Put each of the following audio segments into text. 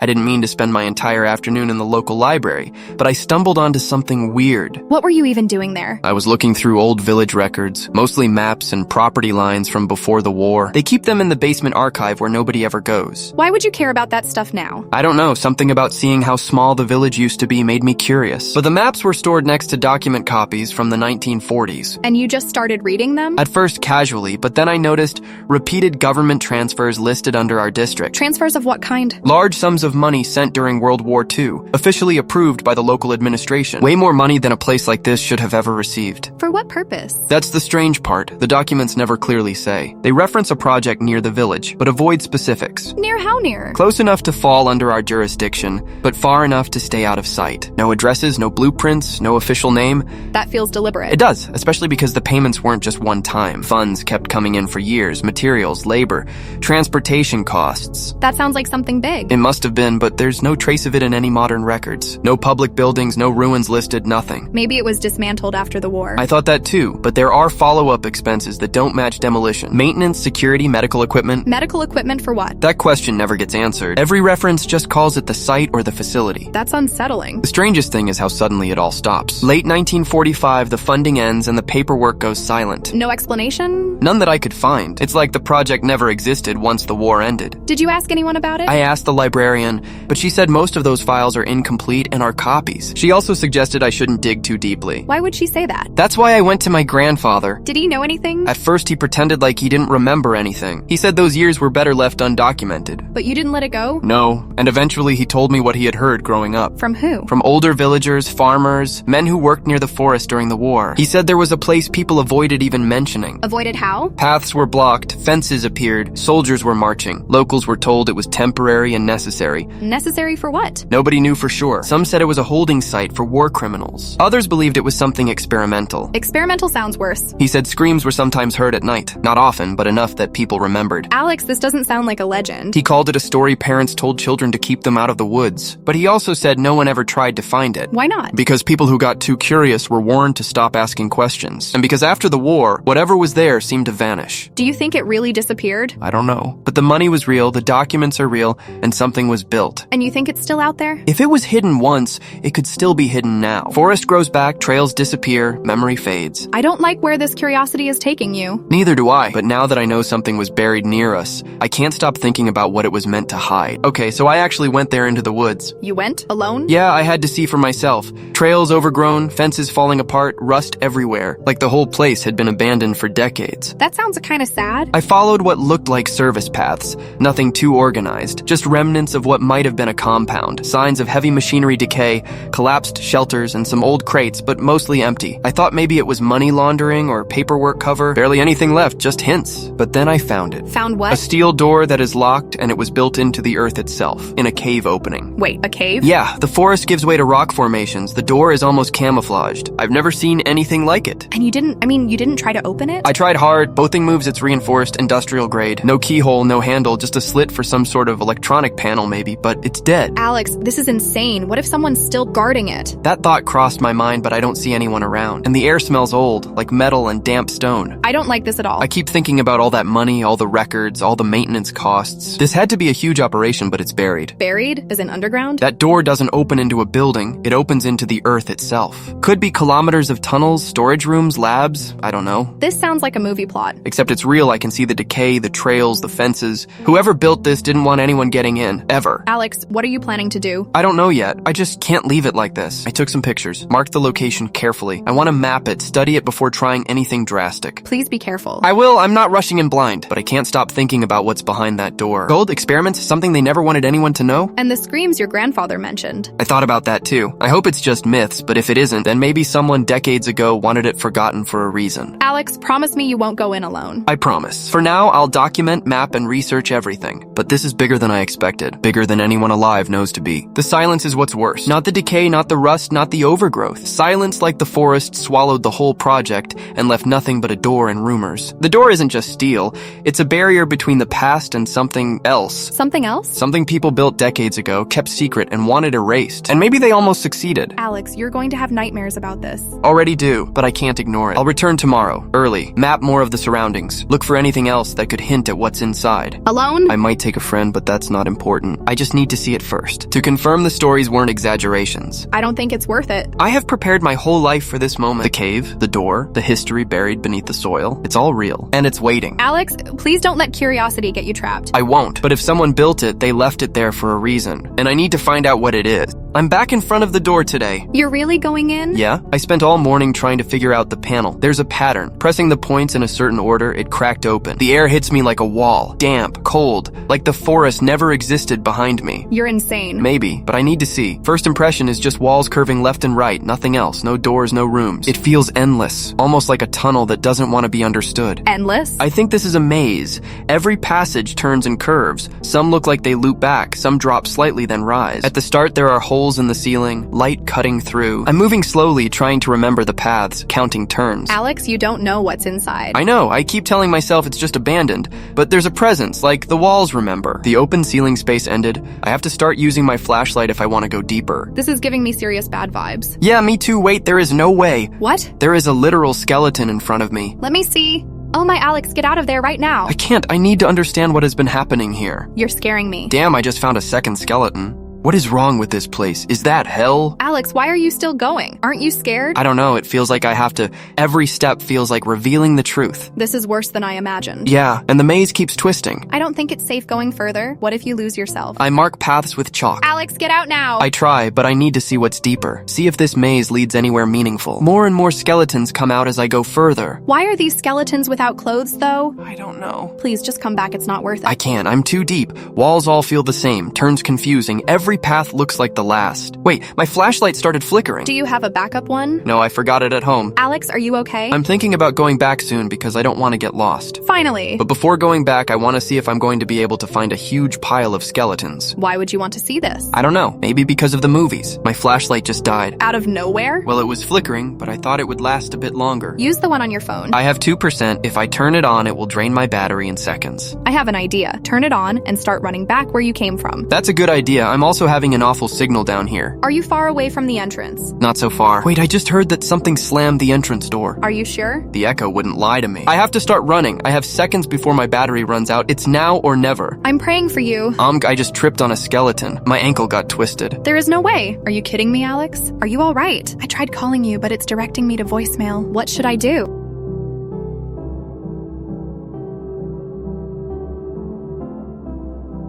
I didn't mean to spend my entire afternoon in the local library, but I stumbled onto something weird. What were you even doing there? I was looking through old village records, mostly maps and property lines from before the war. They keep them in the basement archive where nobody ever goes. Why would you care about that stuff now? I don't know, something about seeing how small the village used to be made me curious. But the maps were stored next to document copies from the 1940s. And you just started reading them? At first casually, but then I noticed repeated government transfers listed under our district. Transfers of what kind? Large sums of money sent during World War II, officially approved by the local administration. Way more money than a place like this should have ever received. For what purpose? That's the strange part. The documents never clearly say. They reference a project near the village, but avoid specifics. Near how near? Close enough to fall under our jurisdiction, but far enough to stay out of sight. No addresses, no blueprints, no official name. That feels deliberate. It does, especially because the payments weren't just one time. Funds kept coming in for years, materials, labor, transportation costs. That sounds like something big. It must have been, but there's no trace of it in any modern records. No public buildings, no ruins listed, nothing. Maybe it was dismantled after the war. I thought that too, but there are follow-up expenses that don't match demolition. Maintenance, security, medical equipment. Medical equipment for what? That question never gets answered. Every reference just calls it the site or the facility. That's unsettling. The strangest thing is how suddenly it all stops. Late 1945, the funding ends and the paperwork goes silent. No explanation? None that I could find. It's like the project never existed once the war ended. Did you ask anyone about it? I asked the librarian, but she said most of those files are incomplete and are copies. She also suggested I shouldn't dig too deeply. Why would she say that? That's why I went to my grandfather. Did he know anything? At first he pretended like he didn't remember anything. He said those years were better left undocumented. But you didn't let it go? No, and eventually he told me what he had heard growing up. From who? From older villagers, farmers, men who worked near the forest during the war. He said there was a place people avoided even mentioning. Avoided how? Paths were blocked, fences appeared, soldiers were marching. Locals were told it was temporary and necessary. Necessary for what? Nobody knew for sure. Some said it was a holding site for war criminals. Others believed it was something experimental. Experimental sounds worse. He said screams were sometimes heard at night. Not often, but enough that people remembered. Alex, this doesn't sound like a legend. He called it a story parents told children to keep them out of the woods. But he also said no one ever tried to find it. Why not? Because people who got too curious were warned to stop asking questions. And because after the war, whatever was there seemed to vanish. Do you think it really disappeared? I don't know. But the money was real, the documents are real, and something was built. And you think it's still out there? If it was hidden once, it could still be hidden now. Forest grows back, trails disappear, memory fades. I don't like where this curiosity is taking you. Neither do I, but now that I know something was buried near us, I can't stop thinking about what it was meant to hide. Okay, so I actually went there into the woods. You went? Alone? Yeah, I had to see for myself. Trails overgrown, fences falling apart, rust everywhere, like the whole place had been abandoned for decades. That sounds kinda sad. I followed what looked like service paths, nothing too organized, just remnants of what might have been a compound, signs of heavy machinery decay, collapsed shelters, and some old crates, but mostly empty. I thought maybe it was money laundering or paperwork cover, barely anything left, just hints. But then I found it. Found what? A steel door that is locked, and it was built into the earth itself, in a cave opening. Wait, a cave? Yeah, the forest gives way to rock formations. The door is almost camouflaged. I've never seen anything like it. And you didn't try to open it? I tried hard. Bothing moves it's reinforced, industrial grade. No keyhole, no handle, just a slit for some sort of electronic panel maybe, but it's dead. Alex, this is insane. What if someone's still guarding it? That thought crossed my mind, but I don't see anyone around. And the air smells old, like metal and damp stone. I don't like this at all. I keep thinking about all that money, all the records, all the maintenance costs. This had to be a huge operation, but it's buried. Buried? As in underground? That door doesn't open into a building, it opens into the earth itself. Could be kilometers of tunnels, storage rooms, labs, I don't know. This sounds like a movie plot. Except it's real, I can see the decay, the trails, the fences. Whoever built this didn't want anyone getting in, ever. Alex, what are you planning to do? I don't know yet, I just can't leave it like this. I took some pictures, marked the location carefully. I want to map it, study it before trying anything drastic. Please be careful. I will, I'm not rushing in blind, but I can't stop thinking about what's behind that door. Gold experiments, something they never wanted anyone to know? And the screams your grandfather mentioned. I thought about that too. I hope it's just myths, but if it isn't, then maybe someone decades ago wanted it forgotten for a reason. Alex, promise me you won't go in alone. I promise. For now, I'll document, map, and research everything. But this is bigger than I expected. Bigger than anyone alive knows to be. The silence is what's worse. Not the decay, not the rust, not the overgrowth. Silence like the forest swallowed the whole project and left nothing but a door and rumors. The door isn't just steel. It's a barrier between the past and something else. Something else? Something people built decades ago, kept secret, and wanted erased. And maybe they almost succeeded. Alex, you're going to have nightmares about this. Already do, but I can't ignore it. I'll return tomorrow, early, map more more of the surroundings. Look for anything else that could hint at what's inside. Alone? I might take a friend, but that's not important. I just need to see it first, to confirm the stories weren't exaggerations. I don't think it's worth it. I have prepared my whole life for this moment. The cave, the door, the history buried beneath the soil. It's all real, and it's waiting. Alex, please don't let curiosity get you trapped. I won't, but if someone built it, they left it there for a reason, and I need to find out what it is. I'm back in front of the door today. You're really going in? Yeah, I spent all morning trying to figure out the panel. There's a pattern. Pressing the points in a certain order, it cracked open. The air hits me like a wall, damp, cold, like the forest never existed behind me. You're insane. Maybe, but I need to see. First impression is just walls curving left and right, nothing else, no doors, no rooms. It feels endless, almost like a tunnel that doesn't want to be understood. Endless? I think this is a maze. Every passage turns and curves. Some look like they loop back, some drop slightly then rise. At the start, there are holes in the ceiling, light cutting through. I'm moving slowly, trying to remember the paths, counting turns. Alex, you don't know what's inside. I know, I keep telling myself it's just abandoned, but there's a presence, like the walls remember. The open ceiling space ended. I have to start using my flashlight if I want to go deeper. This is giving me serious bad vibes. Yeah, me too. Wait, there is no way. What? There is a literal skeleton in front of me. Let me see. Oh my, Alex, get out of there right now. I can't. I need to understand what has been happening here. You're scaring me. Damn, I just found a second skeleton. What is wrong with this place? Is that hell? Alex, why are you still going? Aren't you scared? I don't know. It feels like I have to. Every step feels like revealing the truth. This is worse than I imagined. Yeah, and the maze keeps twisting. I don't think it's safe going further. What if you lose yourself? I mark paths with chalk. Alex, get out now. I try, but I need to see what's deeper. See if this maze leads anywhere meaningful. More and more skeletons come out as I go further. Why are these skeletons without clothes, though? I don't know. Please, just come back. It's not worth it. I can't. I'm too deep. Walls all feel the same. Turns confusing. Every path looks like the last. Wait, my flashlight started flickering. Do you have a backup one? No, I forgot it at home. Alex, are you okay? I'm thinking about going back soon because I don't want to get lost. Finally. But before going back, I want to see if I'm going to be able to find a huge pile of skeletons. Why would you want to see this? I don't know. Maybe because of the movies. My flashlight just died. Out of nowhere? Well, it was flickering, but I thought it would last a bit longer. Use the one on your phone. I have 2%. If I turn it on, it will drain my battery in seconds. I have an idea. Turn it on and start running back where you came from. That's a good idea. I'm also having an awful signal down here. Are you far away from the entrance? Not so far. Wait, I just heard that something slammed the entrance door. Are you sure? The echo wouldn't lie to me. I have to start running. I have seconds before my battery runs out. It's now or never. I'm praying for you. I just tripped on a skeleton. My ankle got twisted. There is no way. Are you kidding me, Alex? Are you all right? I tried calling you, but it's directing me to voicemail. What should I do?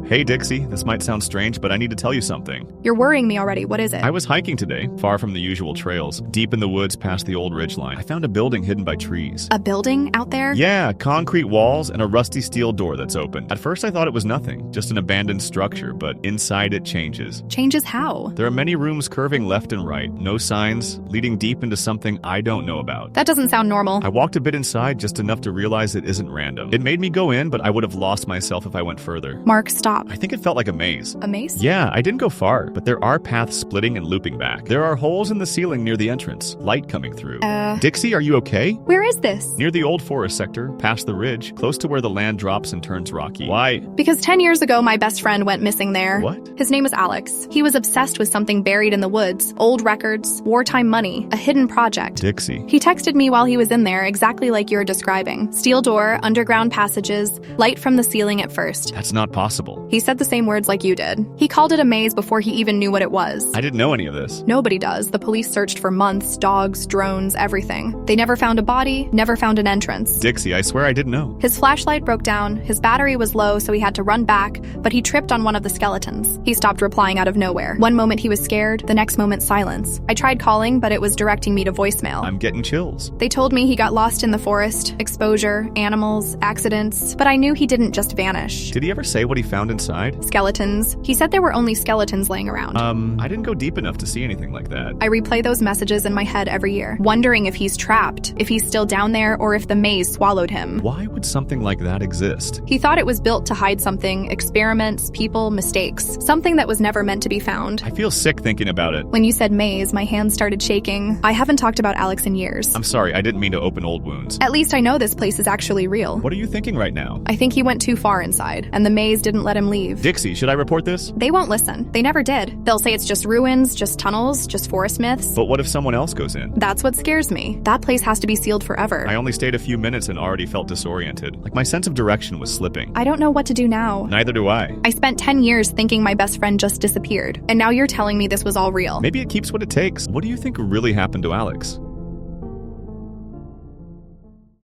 Hey Dixie, this might sound strange, but I need to tell you something. You're worrying me already. What is it? I was hiking today, far from the usual trails, deep in the woods past the old ridgeline. I found a building hidden by trees. A building out there? Yeah, concrete walls and a rusty steel door that's open. At first I thought it was nothing, just an abandoned structure, but inside it changes. Changes how? There are many rooms curving left and right, no signs, leading deep into something I don't know about. That doesn't sound normal. I walked a bit inside, just enough to realize it isn't random. It made me go in, but I would have lost myself if I went further. Mark, stop. I think it felt like a maze. A maze? Yeah, I didn't go far, but there are paths splitting and looping back. There are holes in the ceiling near the entrance, light coming through. Dixie, are you okay? Where is this? Near the old forest sector, past the ridge, close to where the land drops and turns rocky. Why? Because 10 years ago, my best friend went missing there. What? His name was Alex. He was obsessed with something buried in the woods, old records, wartime money, a hidden project. Dixie. He texted me while he was in there, exactly like you're describing. Steel door, underground passages, light from the ceiling at first. That's not possible. He said the same words like you did. He called it a maze before he even knew what it was. I didn't know any of this. Nobody does. The police searched for months, dogs, drones, everything. They never found a body, never found an entrance. Dixie, I swear I didn't know. His flashlight broke down, his battery was low, so he had to run back, but he tripped on one of the skeletons. He stopped replying out of nowhere. One moment he was scared, the next moment silence. I tried calling, but it was directing me to voicemail. I'm getting chills. They told me he got lost in the forest, exposure, animals, accidents, but I knew he didn't just vanish. Did he ever say what he found inside? Skeletons. He said there were only skeletons laying around. I didn't go deep enough to see anything like that. I replay those messages in my head every year, wondering if he's trapped, if he's still down there, or if the maze swallowed him. Why would something like that exist? He thought it was built to hide something, experiments, people, mistakes, something that was never meant to be found. I feel sick thinking about it. When you said maze, my hands started shaking. I haven't talked about Alex in years. I'm sorry, I didn't mean to open old wounds. At least I know this place is actually real. What are you thinking right now? I think he went too far inside, and the maze didn't let him and leave. Dixie, should I report this? They won't listen. They never did. They'll say it's just ruins, just tunnels, just forest myths. But what if someone else goes in? That's what scares me. That place has to be sealed forever. I only stayed a few minutes and already felt disoriented. Like my sense of direction was slipping. I don't know what to do now. Neither do I. I spent 10 years thinking my best friend just disappeared. And now you're telling me this was all real. Maybe it keeps what it takes. What do you think really happened to Alex?